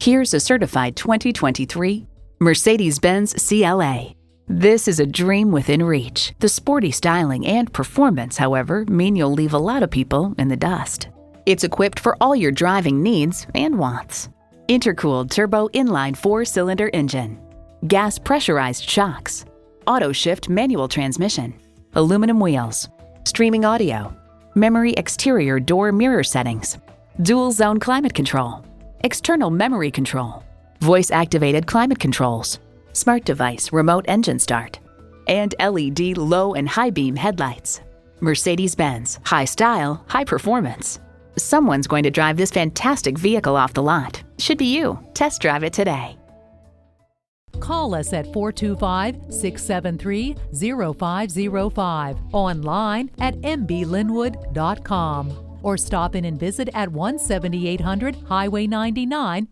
Here's a certified 2023 Mercedes-Benz CLA. This is a dream within reach. The sporty styling and performance, however, mean you'll leave a lot of people in the dust. It's equipped for all your driving needs and wants. Intercooled turbo inline 4-cylinder engine, gas pressurized shocks, auto shift manual transmission, aluminum wheels, streaming audio, memory exterior door mirror settings, dual zone climate control, external memory control, voice activated climate controls, smart device remote engine start, and LED low and high beam headlights. Mercedes-Benz, high style, high performance. Someone's going to drive this fantastic vehicle off the lot. Should be you. Test drive it today. Call us at 425-673-0505, online at mblynnwood.com, or stop in and visit at 17800 Highway 99,